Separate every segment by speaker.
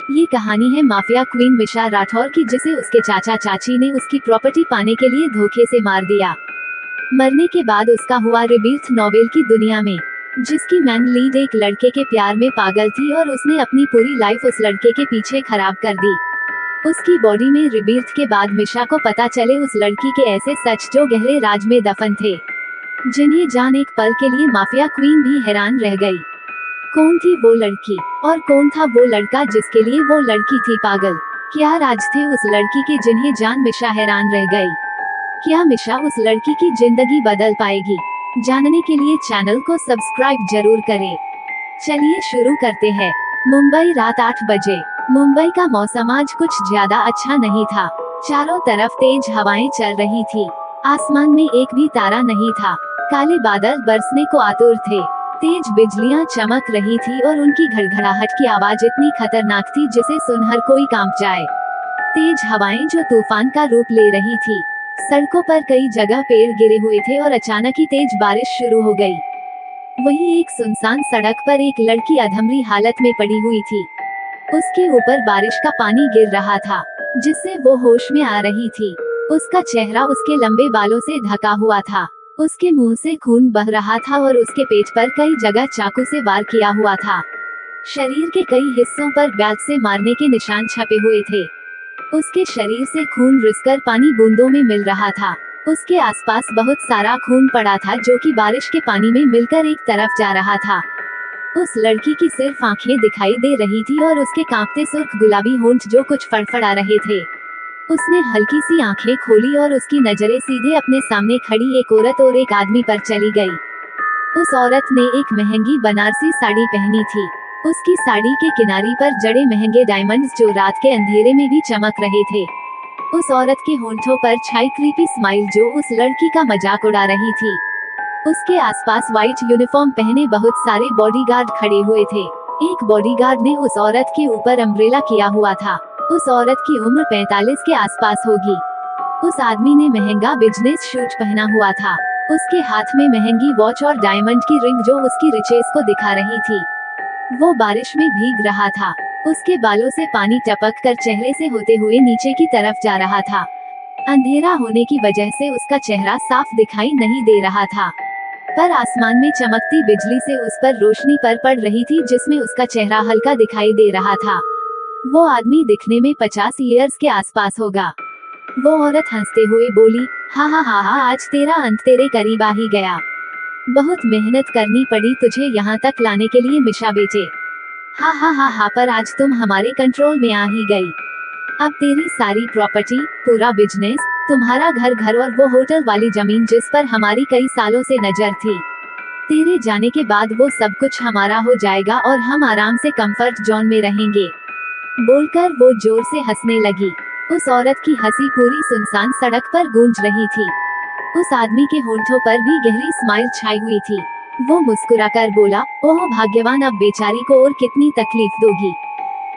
Speaker 1: ये कहानी है माफिया क्वीन मिशा राठौर की, जिसे उसके चाचा चाची ने उसकी प्रॉपर्टी पाने के लिए धोखे से मार दिया। मरने के बाद उसका हुआ रिबीर्थ नॉवेल की दुनिया में, जिसकी मैन लीड एक लड़के के प्यार में पागल थी और उसने अपनी पूरी लाइफ उस लड़के के पीछे खराब कर दी। उसकी बॉडी में रिबीर्थ के बाद मिशा को पता चले उस लड़की के ऐसे सच जो गहरे राज में दफन थे, जिन्हें जान एक पल के लिए माफिया क्वीन भी हैरान रह गई। कौन थी वो लड़की और कौन था वो लड़का जिसके लिए वो लड़की थी पागल? क्या राज थे उस लड़की के जिन्हें जान मिशा हैरान रह गई? क्या मिशा उस लड़की की जिंदगी बदल पाएगी? जानने के लिए चैनल को सब्सक्राइब जरूर करें। चलिए शुरू करते हैं। मुंबई, रात 8 बजे। मुंबई का मौसम आज कुछ ज्यादा अच्छा नहीं था। चारों तरफ तेज हवाएं चल रही थी। आसमान में एक भी तारा नहीं था। काले बादल बरसने को आतुर थे। तेज बिजलियां चमक रही थी और उनकी घड़घड़ाहट की आवाज इतनी खतरनाक थी जिसे सुन हर कोई कांप जाए। तेज हवाएं जो तूफान का रूप ले रही थी। सड़कों पर कई जगह पेड़ गिरे हुए थे और अचानक ही तेज बारिश शुरू हो गई। वहीं एक सुनसान सड़क पर एक लड़की अधमरी हालत में पड़ी हुई थी। उसके ऊपर बारिश का पानी गिर रहा था, जिससे वो होश में आ रही थी। उसका चेहरा उसके लंबे बालों से ढका हुआ था। उसके मुंह से खून बह रहा था और उसके पेट पर कई जगह चाकू से वार किया हुआ था। शरीर के कई हिस्सों पर बैट से मारने के निशान छपे हुए थे। उसके शरीर से खून रिसकर पानी बूंदों में मिल रहा था। उसके आसपास बहुत सारा खून पड़ा था जो कि बारिश के पानी में मिलकर एक तरफ जा रहा था। उस लड़की की सिर्फ आंखें दिखाई दे रही थी और उसके कांपते सुर्ख गुलाबी होंठ जो कुछ फड़फड़ा रहे थे। उसने हल्की सी आंखें खोली और उसकी नजरें सीधे अपने सामने खड़ी एक औरत और एक आदमी पर चली गई। उस औरत ने एक महंगी बनारसी साड़ी पहनी थी। उसकी साड़ी के किनारी पर जड़े महंगे डायमंड्स जो रात के अंधेरे में भी चमक रहे थे। उस औरत के होंठों पर छाई क्रीपी स्माइल जो उस लड़की का मजाक उड़ा रही थी। उसके आसपास व्हाइट यूनिफॉर्म पहने बहुत सारे बॉडीगार्ड खड़े हुए थे। एक बॉडीगार्ड ने उस औरत के ऊपर अम्ब्रेला किया हुआ था। उस औरत की उम्र 45 के आसपास होगी। उस आदमी ने महंगा बिजनेस सूट पहना हुआ था। उसके हाथ में महंगी वॉच और डायमंड की रिंग जो उसकी रिचेस को दिखा रही थी। वो बारिश में भीग रहा था। उसके बालों से पानी टपक कर चेहरे से होते हुए नीचे की तरफ जा रहा था। अंधेरा होने की वजह से उसका चेहरा साफ दिखाई नहीं दे रहा था, पर आसमान में चमकती बिजली से उस पर रोशनी पड़ रही थी जिसमें उसका चेहरा हल्का दिखाई दे रहा था। वो आदमी दिखने में 50 ईयर्स के आसपास होगा। वो औरत हंसते हुए बोली, हाँ हाँ हाँ हाँ, आज तेरा अंत तेरे करीब आ ही गया। बहुत मेहनत करनी पड़ी तुझे यहाँ तक लाने के लिए मिशा बेटे। हाँ हाँ हाँ हाँ, पर आज तुम हमारे कंट्रोल में आ ही गई। अब तेरी सारी प्रॉपर्टी, पूरा बिजनेस, तुम्हारा घर और वो होटल वाली जमीन जिस पर हमारी कई सालों से नजर थी, तेरे जाने के बाद वो सब कुछ हमारा हो जाएगा और हम आराम से कंफर्ट जोन में रहेंगे। बोलकर वो जोर से हंसने लगी। उस औरत की हंसी पूरी सुनसान सड़क पर गूंज रही थी। उस आदमी के होंठों पर भी गहरी स्माइल छाई हुई थी। वो मुस्कुराकर बोला, ओह भाग्यवान, अब बेचारी को और कितनी तकलीफ दोगी।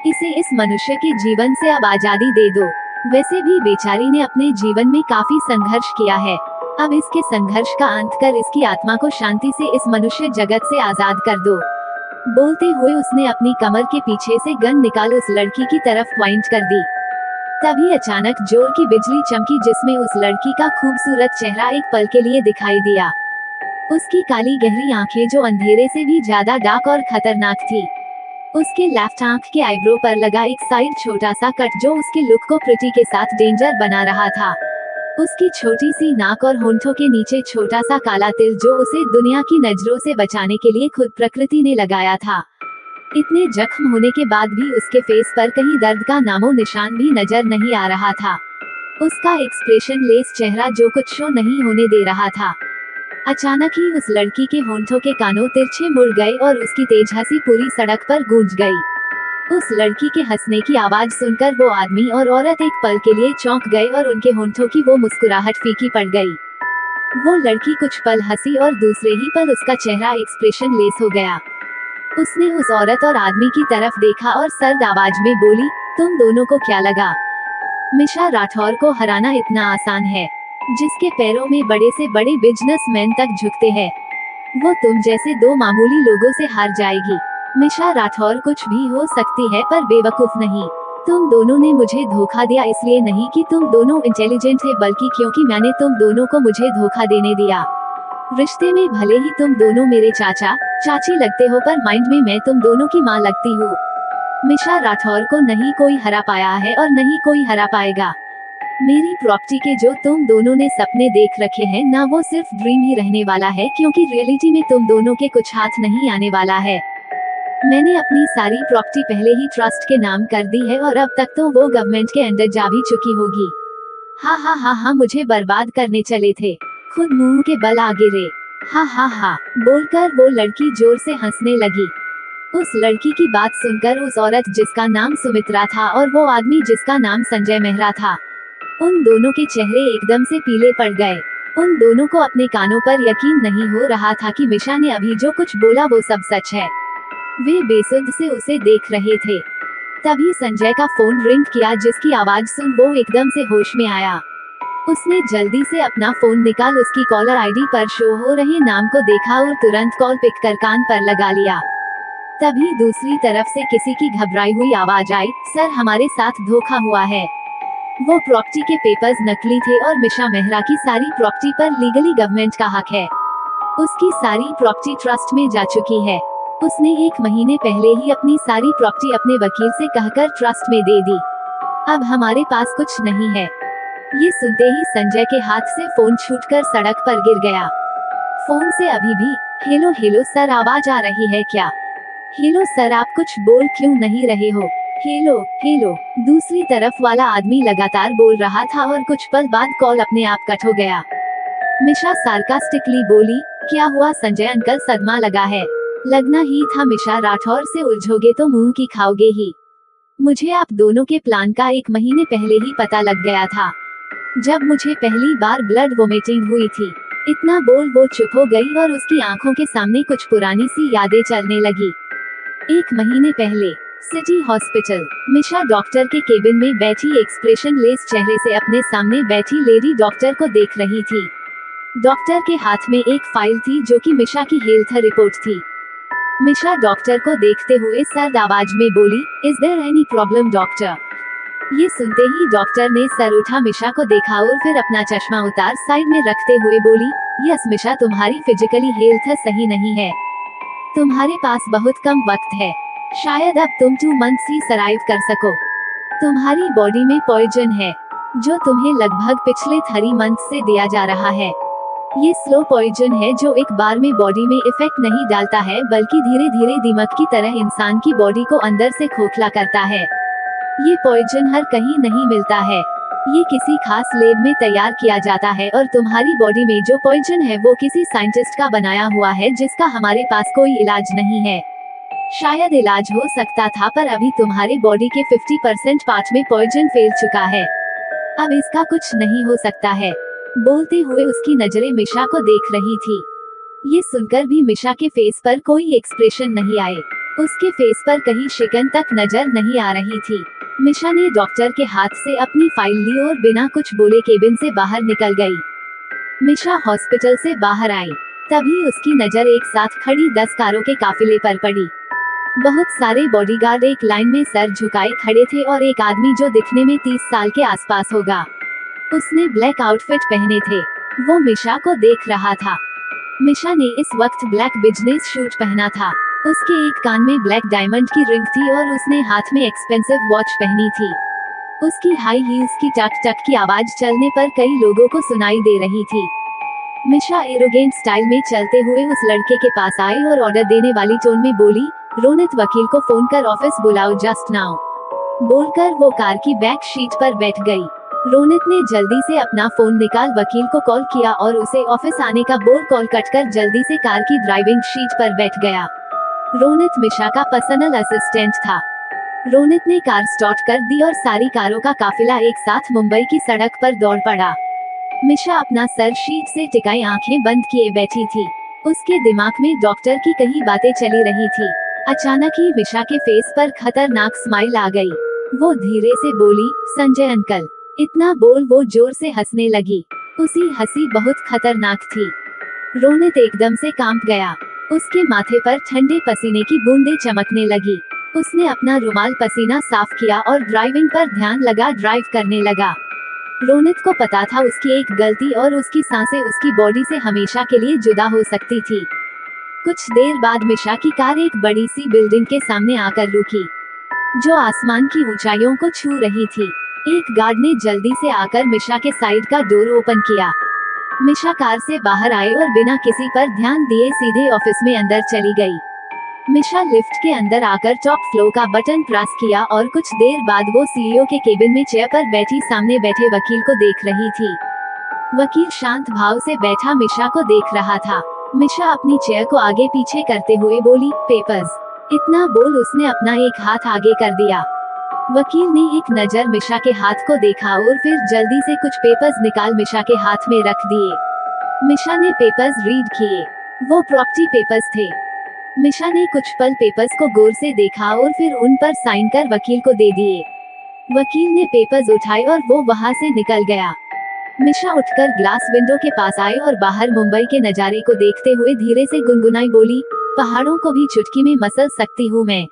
Speaker 1: इसे इस मनुष्य के जीवन से अब आजादी दे दो। वैसे भी बेचारी ने अपने जीवन में काफी संघर्ष किया है। अब इसके संघर्ष का अंत कर इसकी आत्मा को शांति से इस मनुष्य जगत से आजाद कर दो। बोलते हुए उसने अपनी कमर के पीछे से गन निकाल उस लड़की की तरफ पॉइंट कर दी। तभी अचानक जोर की बिजली चमकी जिसमें उस लड़की का खूबसूरत चेहरा एक पल के लिए दिखाई दिया। उसकी काली गहरी आंखें जो अंधेरे से भी ज्यादा डार्क और खतरनाक थी। उसके लेफ्ट आंख के आईब्रो पर लगा एक साइड छोटा सा कट जो उसके लुक को प्रिटी के साथ डेंजर बना रहा था। उसकी छोटी सी नाक और होंठों के नीचे छोटा सा काला तिल जो उसे दुनिया की नजरों से बचाने के लिए खुद प्रकृति ने लगाया था। इतने जख्म होने के बाद भी उसके फेस पर कहीं दर्द का नामो निशान भी नजर नहीं आ रहा था। उसका एक्सप्रेशन लेस चेहरा जो कुछ शो नहीं होने दे रहा था। अचानक ही उस लड़की के होंठों के कानों तिरछे मुड़ गए और उसकी तेज हंसी पूरी सड़क पर गूंज गई। उस लड़की के हंसने की आवाज सुनकर वो आदमी और औरत एक पल के लिए चौंक गए और उनके होंठों की वो मुस्कुराहट फीकी पड़ गई। वो लड़की कुछ पल हंसी और दूसरे ही पल उसका चेहरा एक्सप्रेशन लेस हो गया। उसने उस औरत और आदमी की तरफ देखा और सर्द आवाज में बोली, तुम दोनों को क्या लगा मिशा राठौर को हराना इतना आसान है? जिसके पैरों में बड़े से बड़े बिजनेसमैन तक झुकते हैं, वो तुम जैसे दो मामूली लोगों से हार जाएगी। मिशा राठौर कुछ भी हो सकती है पर बेवकूफ नहीं। तुम दोनों ने मुझे धोखा दिया इसलिए नहीं कि तुम दोनों इंटेलिजेंट थे बल्कि क्योंकि मैंने तुम दोनों को मुझे धोखा देने दिया। रिश्ते में भले ही तुम दोनों मेरे चाचा चाची लगते हो पर माइंड में मैं तुम दोनों की माँ लगती हूँ। मिशा राठौर को नहीं कोई हरा पाया है और नहीं कोई हरा पाएगा। मेरी प्रॉपर्टी के जो तुम दोनों ने सपने देख रखे हैं ना वो सिर्फ ड्रीम ही रहने वाला है क्योंकि रियलिटी में तुम दोनों के कुछ हाथ नहीं आने वाला है। मैंने अपनी सारी प्रॉपर्टी पहले ही ट्रस्ट के नाम कर दी है और अब तक तो वो गवर्नमेंट के अंडर जा भी चुकी होगी। हा हा हा हा मुझे बर्बाद करने चले थे, खुद मुंह के बल आ गिरे। हा हा हा बोलकर वो लड़की जोर से हंसने लगी। उस लड़की की बात सुनकर उस औरत जिसका नाम सुमित्रा था और वो आदमी जिसका नाम संजय मेहरा था, उन दोनों के चेहरे एकदम से पीले पड़ गए। उन दोनों को अपने कानों पर यकीन नहीं हो रहा था कि मिशा ने अभी जो कुछ बोला वो सब सच है। वे बेसुध से उसे देख रहे थे। तभी संजय का फोन रिंग किया जिसकी आवाज सुन वो एकदम से होश में आया। उसने जल्दी से अपना फोन निकाल उसकी कॉलर आईडी पर शो हो रहे नाम को देखा और तुरंत कॉल पिक कर कान पर लगा लिया। तभी दूसरी तरफ से किसी की घबराई हुई आवाज आई, सर हमारे साथ धोखा हुआ है। वो प्रॉपर्टी के पेपर्स नकली थे और मिशा मेहरा की सारी प्रॉपर्टी पर लीगली गवर्नमेंट का हक है। उसकी सारी प्रॉपर्टी ट्रस्ट में जा चुकी है। उसने 1 महीने पहले ही अपनी सारी प्रॉपर्टी अपने वकील से कहकर ट्रस्ट में दे दी। अब हमारे पास कुछ नहीं है। ये सुनते ही संजय के हाथ से फोन छूटकर सड़क पर गिर गया। फोन से अभी भी हेलो हेलो सर आवाज आ रही है क्या? हेलो सर आप कुछ बोल क्यों नहीं रहे हो? हेलो हेलो दूसरी तरफ वाला आदमी लगातार बोल रहा था और कुछ पल बाद कॉल अपने आप कट हो गया। मिशा सार्कास्टिकली बोली, क्या हुआ संजय अंकल सदमा लगा है? लगना ही था मिशा राठौर से उलझोगे तो मुंह की खाओगे ही। मुझे आप दोनों के प्लान का 1 महीने पहले ही पता लग गया था। जब मुझे पहली बार ब्लड वोमिटिंग हुई थी। इतना बोल वो चुप हो गई और उसकी आंखों के सामने कुछ पुरानी सी यादें चलने लगी। 1 महीने पहले सिटी हॉस्पिटल, मिशा डॉक्टर के केबिन में बैठी एक्सप्रेशन लेस चेहरे से अपने सामने बैठी लेडी डॉक्टर को देख रही थी। डॉक्टर के हाथ में एक फाइल थी जो कि मिशा की हेल्थ रिपोर्ट थी। मिशा डॉक्टर को देखते हुए सर्द आवाज में बोली, is there any problem doctor? ये सुनते ही डॉक्टर ने सर उठा मिशा को देखा और फिर अपना चश्मा उतार साइड में रखते हुए बोली, यस मिशा तुम्हारी फिजिकली हेल्थ सही नहीं है। तुम्हारे पास बहुत कम वक्त है। शायद अब तुम 2 मंथ्स ही सर्वाइव कर सको। तुम्हारी बॉडी में पॉइजन है जो तुम्हें लगभग पिछले 3 मंथ से दिया जा रहा है। ये स्लो पॉइजन है जो एक बार में बॉडी में इफेक्ट नहीं डालता है बल्कि धीरे धीरे दीमक की तरह इंसान की बॉडी को अंदर से खोखला करता है। ये पॉइजन हर कहीं नहीं मिलता है। ये किसी खास लैब में तैयार किया जाता है और तुम्हारी बॉडी में जो पॉइजन है वो किसी साइंटिस्ट का बनाया हुआ है जिसका हमारे पास कोई इलाज नहीं है। शायद इलाज हो सकता था पर अभी तुम्हारे बॉडी के 50% पार्ट में पॉइजन फैल चुका है। अब इसका कुछ नहीं हो सकता है। बोलते हुए उसकी नजरें मिशा को देख रही थी। ये सुनकर भी मिशा के फेस पर कोई एक्सप्रेशन नहीं आए। उसके फेस पर कहीं शिकन तक नजर नहीं आ रही थी। मिशा ने डॉक्टर के हाथ से अपनी फाइल ली और बिना कुछ बोले केबिन से बाहर निकल गई। मिशा हॉस्पिटल से बाहर आई तभी उसकी नजर एक साथ खड़ी 10 कारों के काफिले पर पड़ी। बहुत सारे बॉडीगार्ड एक लाइन में सर झुकाए खड़े थे और एक आदमी जो दिखने में 30 साल के आसपास होगा, उसने ब्लैक आउटफिट पहने थे। वो मिशा को देख रहा था। मिशा ने इस वक्त ब्लैक बिजनेस शूट पहना था। उसके एक कान में ब्लैक डायमंड की रिंग थी और उसने हाथ में एक्सपेंसिव वॉच पहनी थी। उसकी हाई हील्स की टक टक की आवाज चलने पर कई लोगों को सुनाई दे रही थी। मिशा एरोगेंट स्टाइल में चलते हुए उस लड़के के पास आई और ऑर्डर देने वाली टोन में बोली, रोनित वकील को फोन कर ऑफिस बुलाओ जस्ट नाउ। बोलकर वो कार की बैक सीट पर बैठ गई। रोनित ने जल्दी से अपना फोन निकाल वकील को कॉल किया और उसे ऑफिस आने का बोल कॉल कटकर जल्दी से कार की ड्राइविंग सीट पर बैठ गया। रोनित मिशा का पर्सनल असिस्टेंट था। रोनित ने कार स्टार्ट कर दी और सारी कारों का काफिला एक साथ मुंबई की सड़क पर दौड़ पड़ा। मिशा अपना सर शीट से टिकाई आंखें बंद किए बैठी थी। उसके दिमाग में डॉक्टर की कई बातें चली रही थी। अचानक ही मिशा के फेस पर खतरनाक स्माइल आ गई। वो धीरे से बोली, संजय अंकल। इतना बोल वो जोर से हंसने लगी। उसी हंसी बहुत खतरनाक थी। रोनित एकदम से कांप गया। उसके माथे पर ठंडे पसीने की बूंदें चमकने लगी। उसने अपना रुमाल पसीना साफ किया और ड्राइविंग पर ध्यान लगा ड्राइव करने लगा। रोनित को पता था उसकी एक गलती और उसकी सांसें उसकी बॉडी से हमेशा के लिए जुदा हो सकती थी। कुछ देर बाद मिशा की कार एक बड़ी सी बिल्डिंग के सामने आकर रुकी, जो आसमान की ऊंचाइयों को छू रही थी। एक गार्ड ने जल्दी से आकर मिशा के साइड का डोर ओपन किया। मिशा कार से बाहर आई और बिना किसी पर ध्यान दिए सीधे ऑफिस में अंदर चली गई। मिशा लिफ्ट के अंदर आकर टॉप फ्लोर का बटन प्रेस किया और कुछ देर बाद वो सीईओ के केबिन में चेयर पर बैठी सामने बैठे वकील को देख रही थी। वकील शांत भाव से बैठा मिशा को देख रहा था। मिशा अपनी चेयर को आगे पीछे करते हुए बोली, पेपर्स। इतना बोल उसने अपना एक हाथ आगे कर दिया। वकील ने एक नजर मिशा के हाथ को देखा और फिर जल्दी से कुछ पेपर्स निकाल मिशा के हाथ में रख दिए। मिशा ने पेपर्स रीड किए। वो प्रॉपर्टी पेपर्स थे। मिशा ने कुछ पल पेपर्स को गौर से देखा और फिर उन पर साइन कर वकील को दे दिए। वकील ने पेपर्स उठाए और वो वहां से निकल गया। मिशा उठकर ग्लास विंडो के पास आई और बाहर मुंबई के नजारे को देखते हुए धीरे से गुनगुनाई बोली, पहाड़ों को भी चुटकी में मसल सकती हूँ मैं,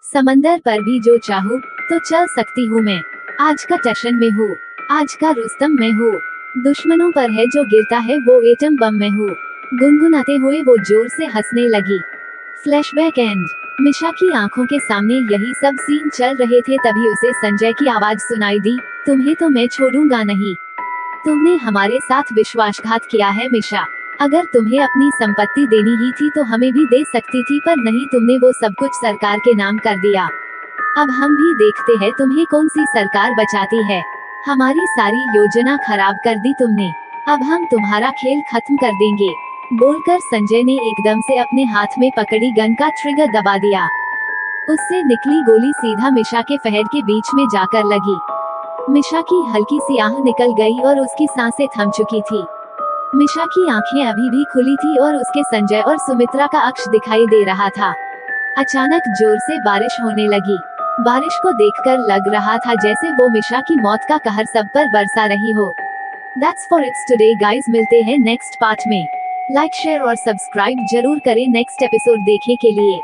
Speaker 1: समंदर पर भी जो चाहूँ तो चल सकती हूँ मैं। आज का टशन में हूँ, आज का रुस्तम मैं हूँ, दुश्मनों पर है जो गिरता है वो एटम बम में हूँ। गुनगुनाते हुए वो जोर से हंसने लगी। Flashback and. मिशा की आंखों के सामने यही सब सीन चल रहे थे, तभी उसे संजय की आवाज सुनाई दी, तुम्हें तो मैं छोड़ूंगा नहीं। तुमने हमारे साथ विश्वासघात किया है मिशा। अगर तुम्हें अपनी संपत्ति देनी ही थी तो हमें भी दे सकती थी, पर नहीं, तुमने वो सब कुछ सरकार के नाम कर दिया। अब हम भी देखते हैं तुम्हें कौन सी सरकार बचाती है। हमारी सारी योजना खराब कर दी तुमने। अब हम तुम्हारा खेल खत्म कर देंगे। बोलकर संजय ने एकदम से अपने हाथ में पकड़ी गन का ट्रिगर दबा दिया। उससे निकली गोली सीधा मिशा के फहद के बीच में जाकर लगी। मिशा की हल्की सी आह निकल गई और उसकी सांसें थम चुकी थी। मिशा की आंखें अभी भी खुली थी और उसके संजय और सुमित्रा का अक्ष दिखाई दे रहा था। अचानक जोर से बारिश होने लगी। बारिश को देखकर लग रहा था जैसे वो मिशा की मौत का कहर सब पर बरसा रही हो। That's for it's today guys, मिलते हैं नेक्स्ट पार्ट में। लाइक शेयर और सब्सक्राइब जरूर करें नेक्स्ट एपिसोड देखने के लिए।